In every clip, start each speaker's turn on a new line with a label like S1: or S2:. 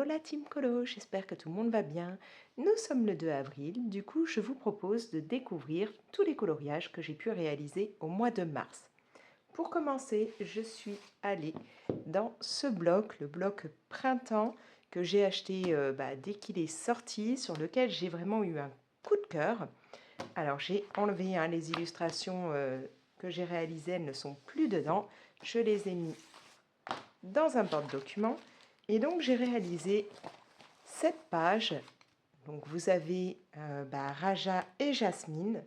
S1: Hello la team colo, j'espère que tout le monde va bien. Nous sommes le 2 avril, du coup je vous propose de découvrir tous les coloriages que j'ai pu réaliser au mois de mars. Pour commencer, je suis allée dans ce bloc, le bloc printemps que j'ai acheté dès qu'il est sorti, sur lequel j'ai vraiment eu un coup de cœur. Alors j'ai enlevé les illustrations que j'ai réalisées, elles ne sont plus dedans. Je les ai mis dans un porte-document et donc j'ai réalisé cette page. Donc vous avez Raja et Jasmine.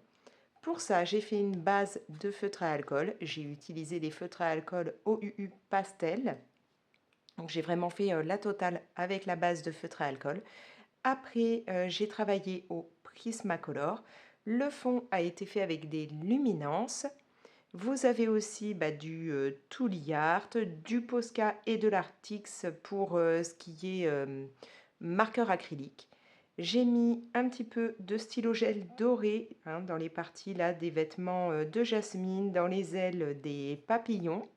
S1: Pour ça, j'ai fait une base de feutre à alcool. J'ai utilisé des feutres à alcool OUU pastel. Donc j'ai vraiment fait la totale avec la base de feutre à alcool. Après, j'ai travaillé au Prismacolor. Le fond a été fait avec des luminances. Vous avez aussi du Tooly Art, du Posca et de l'Artix pour ce qui est marqueur acrylique. J'ai mis un petit peu de stylo gel doré dans les parties là des vêtements de Jasmine, dans les ailes des papillons.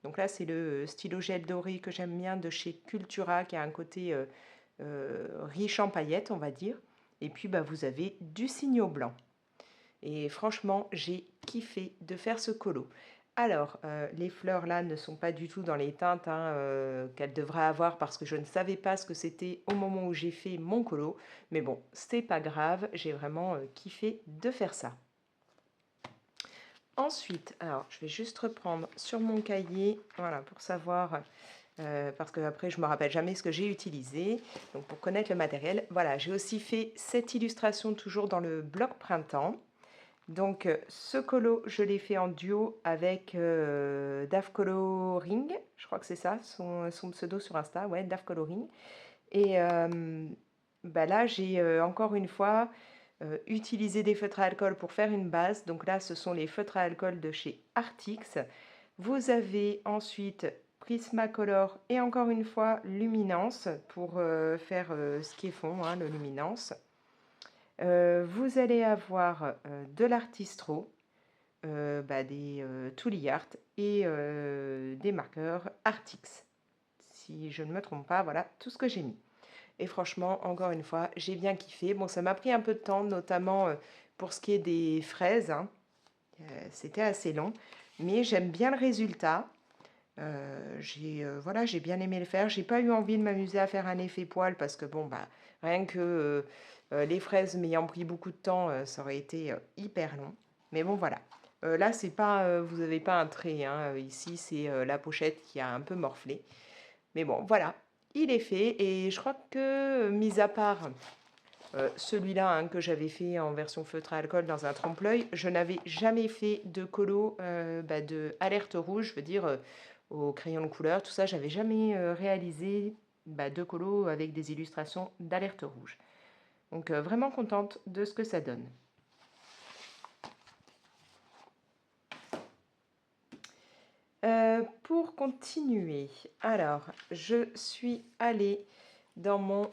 S1: Donc là, c'est le stylo gel doré que j'aime bien de chez Cultura, qui a un côté riche en paillettes, on va dire. Et puis, vous avez du signo blanc. Et franchement, j'ai kiffé de faire ce colo. Alors, les fleurs là ne sont pas du tout dans les teintes qu'elles devraient avoir parce que je ne savais pas ce que c'était au moment où j'ai fait mon colo. Mais bon, c'est pas grave, j'ai vraiment kiffé de faire ça. Ensuite, alors je vais juste reprendre sur mon cahier, voilà, pour savoir, parce que après je me rappelle jamais ce que j'ai utilisé. Donc pour connaître le matériel, voilà, j'ai aussi fait cette illustration toujours dans le bloc printemps. Donc ce colo, je l'ai fait en duo avec Daf Coloring, je crois que c'est ça, son pseudo sur Insta, ouais, Daf Coloring. Et là, j'ai encore une fois utilisé des feutres à alcool pour faire une base. Donc là, ce sont les feutres à alcool de chez Artix. Vous avez ensuite Prismacolor et encore une fois Luminance pour faire ce qui est fond, le Luminance. Vous allez avoir de l'Artistro, des Tooly Art et des marqueurs Artix. Si je ne me trompe pas, voilà tout ce que j'ai mis. Et franchement, encore une fois, j'ai bien kiffé. Bon, ça m'a pris un peu de temps, notamment pour ce qui est des fraises. C'était assez long, mais j'aime bien le résultat. J'ai bien aimé le faire. J'ai pas eu envie de m'amuser à faire un effet poil parce que bon, rien que les fraises m'ayant pris beaucoup de temps, ça aurait été hyper long. Mais bon, voilà. Là, c'est pas, vous n'avez pas un trait. Ici, c'est la pochette qui a un peu morflé. Mais bon, voilà. Il est fait et je crois que, mis à part celui-là que j'avais fait en version feutre à alcool dans un trompe-l'œil, je n'avais jamais fait de colo de alerte rouge, je veux dire au crayon de couleur, tout ça, j'avais jamais réalisé de colo avec des illustrations d'alerte rouge. Donc vraiment contente de ce que ça donne. Pour continuer, alors je suis allée dans mon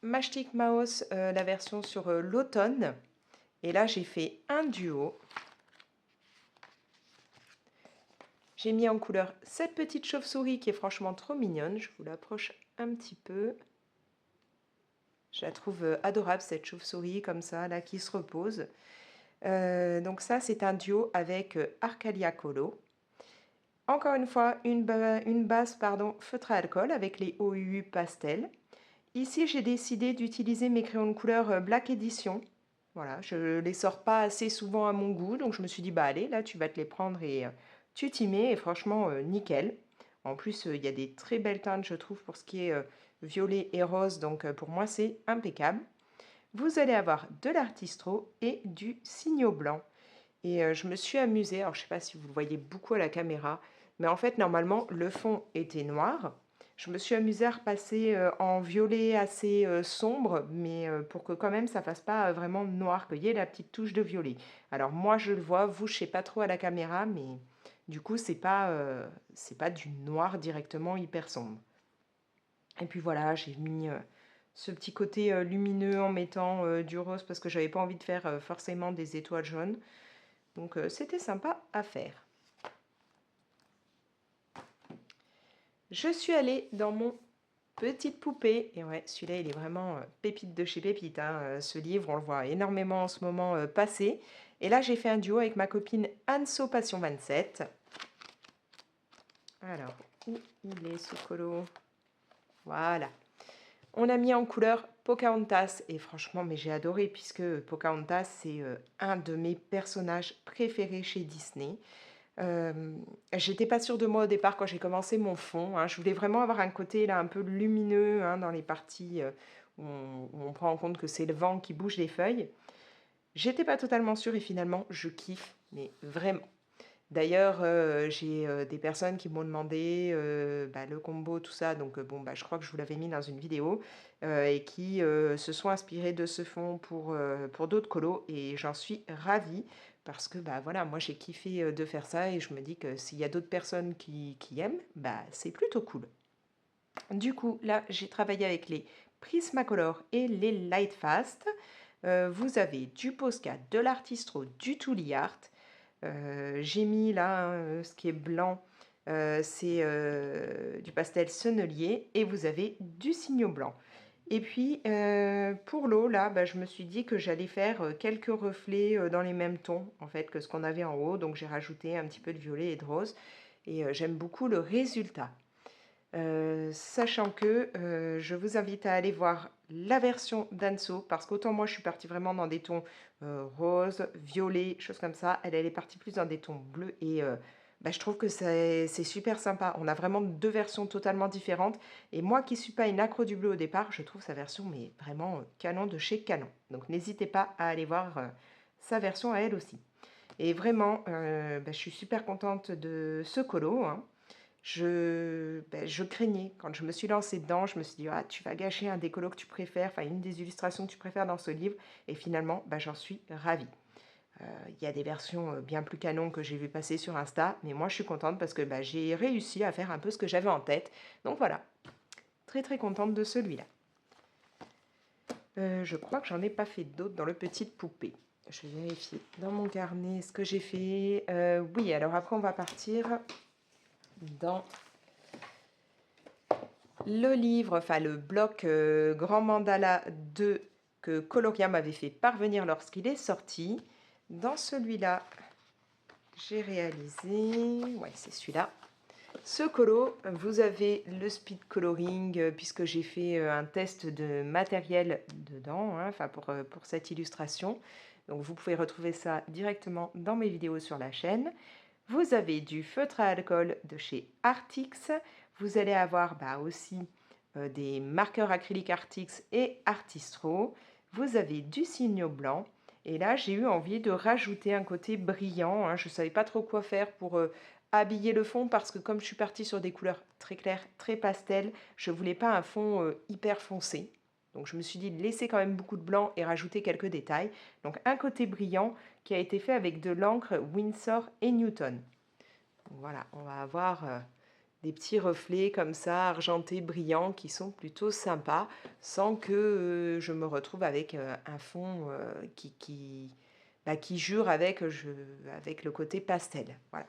S1: Mastic Mouse, la version sur l'automne. Et là, j'ai fait un duo. J'ai mis en couleur cette petite chauve-souris qui est franchement trop mignonne. Je vous l'approche un petit peu. Je la trouve adorable, cette chauve-souris comme ça, là, qui se repose. Donc ça, c'est un duo avec Arcalia Colo. Encore une fois, une base feutre à alcool avec les OUU pastel. Ici, j'ai décidé d'utiliser mes crayons de couleur Black Edition. Voilà, je ne les sors pas assez souvent à mon goût, donc je me suis dit, allez, là, tu vas te les prendre et tu t'y mets, et franchement, nickel. En plus, il y a des très belles teintes, je trouve, pour ce qui est violet et rose, donc pour moi, c'est impeccable. Vous allez avoir de l'artistro et du signo blanc. Et je me suis amusée, alors je ne sais pas si vous le voyez beaucoup à la caméra, mais en fait, normalement, le fond était noir. Je me suis amusée à repasser en violet assez sombre, mais pour que quand même ça fasse pas vraiment noir, qu'il y ait la petite touche de violet. Alors moi, je le vois, vous, je sais pas trop à la caméra, mais du coup, c'est pas du noir directement hyper sombre. Et puis voilà, j'ai mis ce petit côté lumineux en mettant du rose parce que j'avais pas envie de faire forcément des étoiles jaunes. Donc c'était sympa à faire. Je suis allée dans mon petite poupée. Et ouais, celui-là, il est vraiment pépite de chez pépite, hein. Ce livre, on le voit énormément en ce moment passer. Et là, j'ai fait un duo avec ma copine Anso Passion 27. Alors, où il est ce colo? Voilà. On a mis en couleur Pocahontas et franchement, mais j'ai adoré puisque Pocahontas, c'est un de mes personnages préférés chez Disney. J'étais pas sûre de moi au départ quand j'ai commencé mon fond, hein. Je voulais vraiment avoir un côté là un peu lumineux, hein, dans les parties où on prend en compte que c'est le vent qui bouge les feuilles. J'étais pas totalement sûre et finalement, je kiffe, mais vraiment. D'ailleurs, j'ai des personnes qui m'ont demandé le combo, tout ça, donc bon, je crois que je vous l'avais mis dans une vidéo, et qui se sont inspirées de ce fond pour d'autres colos, et j'en suis ravie parce que voilà, moi j'ai kiffé de faire ça, et je me dis que s'il y a d'autres personnes qui aiment, c'est plutôt cool. Du coup, là, j'ai travaillé avec les Prismacolor et les Lightfast. Vous avez du Posca, de l'Artistro, du Tooly Art. J'ai mis là, ce qui est blanc, c'est du pastel sennelier, et vous avez du signaux blanc. Et puis pour l'eau, là, je me suis dit que j'allais faire quelques reflets dans les mêmes tons en fait que ce qu'on avait en haut. Donc j'ai rajouté un petit peu de violet et de rose, et j'aime beaucoup le résultat. Sachant que je vous invite à aller voir la version d'Anso, parce qu'autant moi je suis partie vraiment dans des tons rose, violet, choses comme ça. Elle est partie plus dans des tons bleus, et je trouve que c'est super sympa. On a vraiment deux versions totalement différentes, et moi qui ne suis pas une accro du bleu au départ, je trouve sa version mais vraiment canon de chez Canon. Donc n'hésitez pas à aller voir sa version à elle aussi. Et vraiment, je suis super contente de ce colo, hein. Je craignais, quand je me suis lancée dedans, je me suis dit: «Ah, tu vas gâcher un des colos que tu préfères, enfin une des illustrations que tu préfères dans ce livre», et finalement, j'en suis ravie. Il y a des versions bien plus canon que j'ai vu passer sur Insta, mais moi je suis contente parce que j'ai réussi à faire un peu ce que j'avais en tête. Donc voilà, très très contente de celui-là. Je crois que j'en ai pas fait d'autres dans le petite poupée. Je vais vérifier dans mon carnet ce que j'ai fait. Oui, alors après on va partir dans le livre, enfin le bloc Grand Mandala 2 que Coloria m'avait fait parvenir lorsqu'il est sorti. Dans celui-là, j'ai réalisé, ouais, c'est celui-là. Ce colo, vous avez le speed coloring, puisque j'ai fait un test de matériel dedans, hein, enfin pour cette illustration. Donc vous pouvez retrouver ça directement dans mes vidéos sur la chaîne. Vous avez du feutre à alcool de chez Artix. Vous allez avoir aussi des marqueurs acryliques Artix et Artistro. Vous avez du signaux blanc. Et là, j'ai eu envie de rajouter un côté brillant, hein. Je ne savais pas trop quoi faire pour habiller le fond, parce que comme je suis partie sur des couleurs très claires, très pastel, je ne voulais pas un fond hyper foncé. Donc je me suis dit de laisser quand même beaucoup de blanc et rajouter quelques détails. Donc un côté brillant qui a été fait avec de l'encre Winsor et Newton. Donc voilà, on va avoir des petits reflets comme ça, argentés, brillants, qui sont plutôt sympas, sans que je me retrouve avec un fond qui jure avec le côté pastel. Voilà.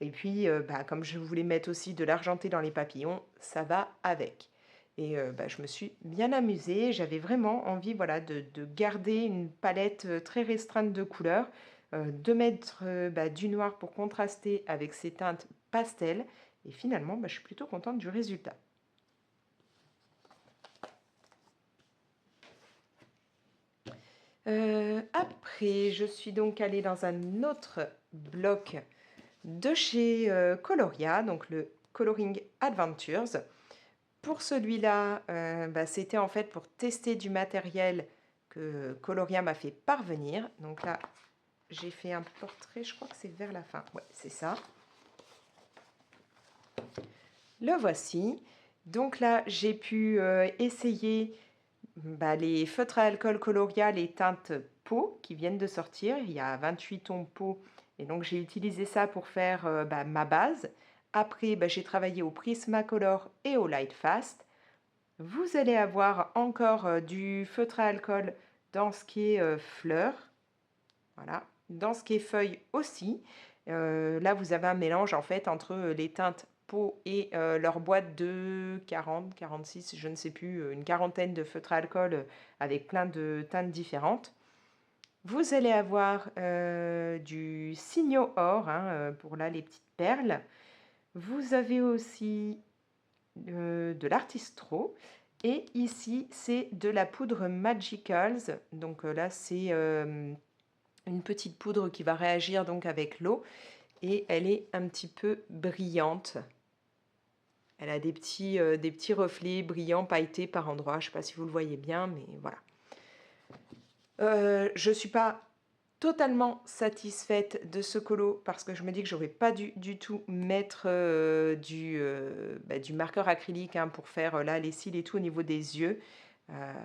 S1: Et puis, comme je voulais mettre aussi de l'argenté dans les papillons, ça va avec. Et je me suis bien amusée. J'avais vraiment envie, voilà, de garder une palette très restreinte de couleurs, de mettre du noir pour contraster avec ces teintes pastel. Et finalement, je suis plutôt contente du résultat. Après, je suis donc allée dans un autre bloc de chez Coloria, donc le Coloring Adventures. Pour celui-là, c'était en fait pour tester du matériel que Coloria m'a fait parvenir. Donc là, j'ai fait un portrait, je crois que c'est vers la fin. Ouais, c'est ça. Le voici. Donc là, j'ai pu essayer les feutres à alcool Coloria, les teintes peau qui viennent de sortir. Il y a 28 tons peau, et donc j'ai utilisé ça pour faire ma base. Après, j'ai travaillé au Prismacolor et au Lightfast. Vous allez avoir encore du feutre à alcool dans ce qui est fleurs. Voilà. Dans ce qui est feuilles aussi. Là, vous avez un mélange en fait entre les teintes pot et leur boîte de 40, 46, je ne sais plus, une quarantaine de feutres à alcool avec plein de teintes différentes. Vous allez avoir du Signo Or, hein, pour là les petites perles. Vous avez aussi de l'artistro. Et ici, c'est de la poudre Magicals. Donc là, c'est une petite poudre qui va réagir donc avec l'eau. Et elle est un petit peu brillante. Elle a des petits reflets brillants pailletés par endroits. Je ne sais pas si vous le voyez bien, mais voilà. Je ne suis pas totalement satisfaite de ce colo parce que je me dis que j'aurais pas dû du tout mettre du marqueur acrylique, hein, pour faire là les cils et tout au niveau des yeux.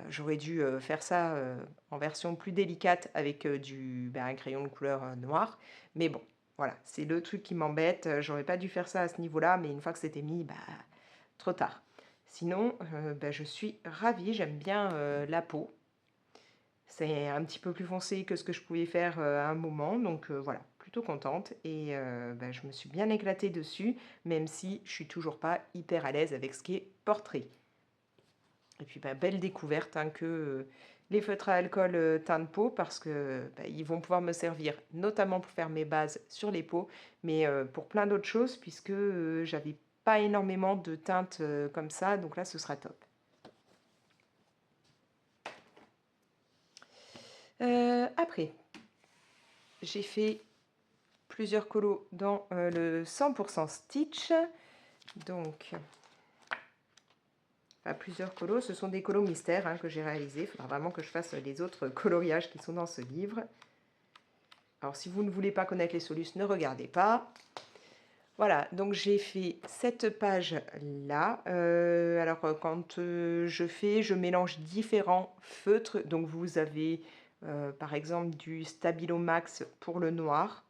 S1: J'aurais dû faire ça en version plus délicate avec un crayon de couleur noire. Mais bon, voilà, c'est le truc qui m'embête. J'aurais pas dû faire ça à ce niveau-là, mais une fois que c'était mis, trop tard. Sinon, je suis ravie, j'aime bien la peau. C'est un petit peu plus foncé que ce que je pouvais faire à un moment, donc voilà, plutôt contente. Et je me suis bien éclatée dessus, même si je suis toujours pas hyper à l'aise avec ce qui est portrait. Et puis belle découverte, hein, que les feutres à alcool teint de peau, parce que ils vont pouvoir me servir notamment pour faire mes bases sur les peaux, mais pour plein d'autres choses, puisque j'avais pas énormément de teintes comme ça, donc là ce sera top. Après, j'ai fait plusieurs colos dans le 100% Stitch. Donc, plusieurs colos, ce sont des colos mystères, hein, que j'ai réalisés. Il faudra vraiment que je fasse les autres coloriages qui sont dans ce livre. Alors, si vous ne voulez pas connaître les solutions, ne regardez pas. Voilà, donc j'ai fait cette page-là. Alors, quand je mélange différents feutres. Donc, vous avez, par exemple, du Stabilo Max pour le noir.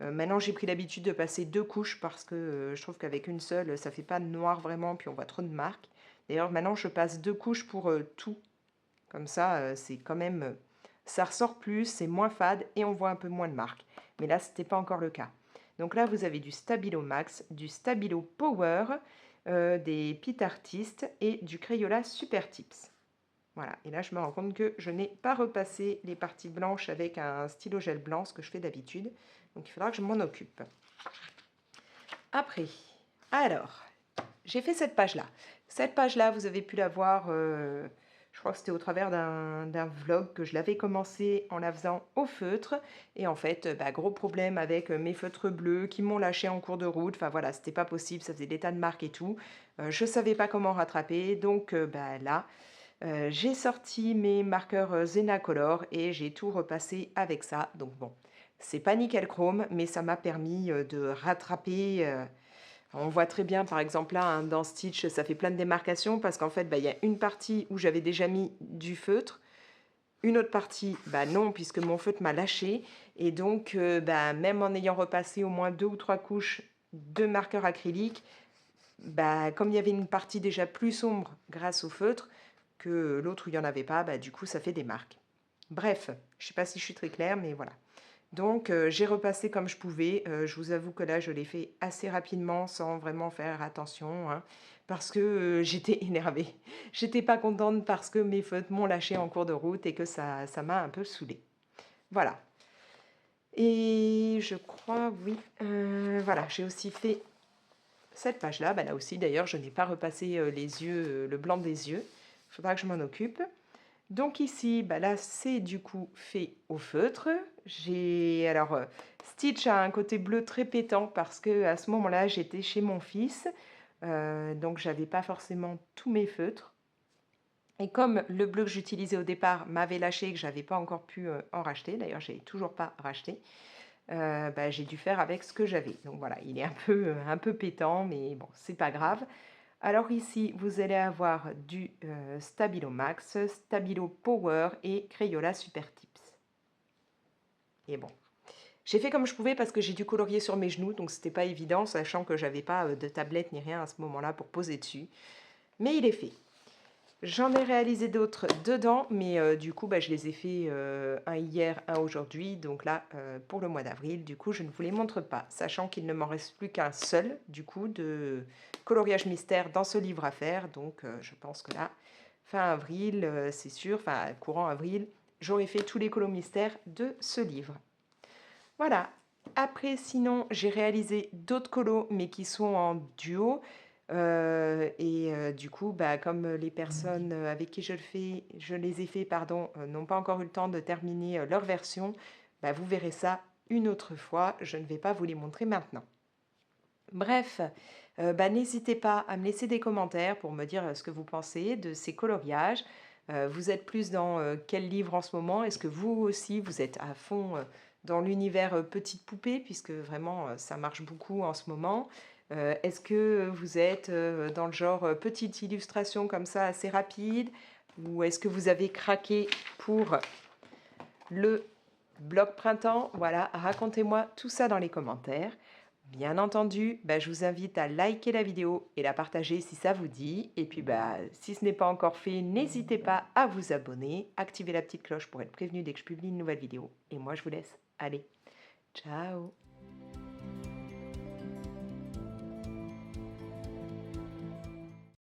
S1: Maintenant, j'ai pris l'habitude de passer 2 couches parce que je trouve qu'avec une seule, ça fait pas de noir vraiment, puis on voit trop de marques. D'ailleurs, maintenant, je passe 2 couches pour tout. Comme ça, c'est quand même, ça ressort plus, c'est moins fade et on voit un peu moins de marques. Mais là, ce n'était pas encore le cas. Donc là, vous avez du Stabilo Max, du Stabilo Power, des Pit Artist et du Crayola Super Tips. Voilà, et là je me rends compte que je n'ai pas repassé les parties blanches avec un stylo gel blanc, ce que je fais d'habitude. Donc il faudra que je m'en occupe. Après, alors, j'ai fait cette page-là. Cette page-là, vous avez pu la voir, je crois que c'était au travers d'un vlog que je l'avais commencé en la faisant au feutre. Et en fait, gros problème avec mes feutres bleus qui m'ont lâché en cours de route. Enfin voilà, c'était pas possible, ça faisait des tas de marques et tout. Je savais pas comment rattraper, donc là... j'ai sorti mes marqueurs Zenacolor et j'ai tout repassé avec ça. Donc bon, c'est pas nickel chrome, mais ça m'a permis de rattraper. On voit très bien, par exemple, là, hein, dans Stitch, ça fait plein de démarcations parce qu'en fait, il y a une partie où j'avais déjà mis du feutre. Une autre partie, non, puisque mon feutre m'a lâché. Et donc, même en ayant repassé au moins 2 ou 3 couches de marqueur acrylique, comme il y avait une partie déjà plus sombre grâce au feutre, que l'autre où il n'y en avait pas, du coup ça fait des marques. Bref, je ne sais pas si je suis très claire, mais voilà. Donc j'ai repassé comme je pouvais. Je vous avoue que là je l'ai fait assez rapidement sans vraiment faire attention, hein, parce que j'étais énervée. J'étais pas contente parce que mes feutres m'ont lâché en cours de route et que ça m'a un peu saoulée. Voilà. Et je crois, oui, voilà, j'ai aussi fait cette page-là. Là aussi d'ailleurs je n'ai pas repassé les yeux, le blanc des yeux. Il faudra que je m'en occupe. Donc ici, là, c'est du coup fait au feutre. Alors, Stitch a un côté bleu très pétant parce que à ce moment-là, j'étais chez mon fils. Donc, j'avais pas forcément tous mes feutres. Et comme le bleu que j'utilisais au départ m'avait lâché et que j'avais pas encore pu en racheter, d'ailleurs, j'ai toujours pas racheté, j'ai dû faire avec ce que j'avais. Donc voilà, il est un peu pétant, mais bon, c'est pas grave. Alors ici, vous allez avoir du Stabilo Max, Stabilo Power et Crayola Super Tips. Et bon, j'ai fait comme je pouvais parce que j'ai dû colorier sur mes genoux, donc c'était pas évident, sachant que j'avais pas de tablette ni rien à ce moment-là pour poser dessus. Mais il est fait. J'en ai réalisé d'autres dedans, mais du coup, je les ai fait un hier, un aujourd'hui. Donc là, pour le mois d'avril, du coup, je ne vous les montre pas, sachant qu'il ne m'en reste plus qu'un seul, du coup, de coloriage mystère dans ce livre à faire. Donc, je pense que là, fin avril, c'est sûr, enfin, courant avril, j'aurai fait tous les colos mystères de ce livre. Voilà. Après, sinon, j'ai réalisé d'autres colos, mais qui sont en duo. Du coup, comme les personnes avec qui je le fais, je les ai fait, pardon, n'ont pas encore eu le temps de terminer leur version, vous verrez ça une autre fois. Je ne vais pas vous les montrer maintenant. Bref, n'hésitez pas à me laisser des commentaires pour me dire ce que vous pensez de ces coloriages. Vous êtes plus dans quel livre en ce moment? Est-ce que vous aussi, vous êtes à fond dans l'univers petite poupée, puisque vraiment, ça marche beaucoup en ce moment? Est-ce que vous êtes dans le genre petite illustration comme ça, assez rapide? Ou est-ce que vous avez craqué pour le bloc printemps? Voilà, racontez-moi tout ça dans les commentaires. Bien entendu, je vous invite à liker la vidéo et la partager si ça vous dit. Et puis, si ce n'est pas encore fait, n'hésitez pas à vous abonner, activer la petite cloche pour être prévenu dès que je publie une nouvelle vidéo. Et moi, je vous laisse. Allez, ciao!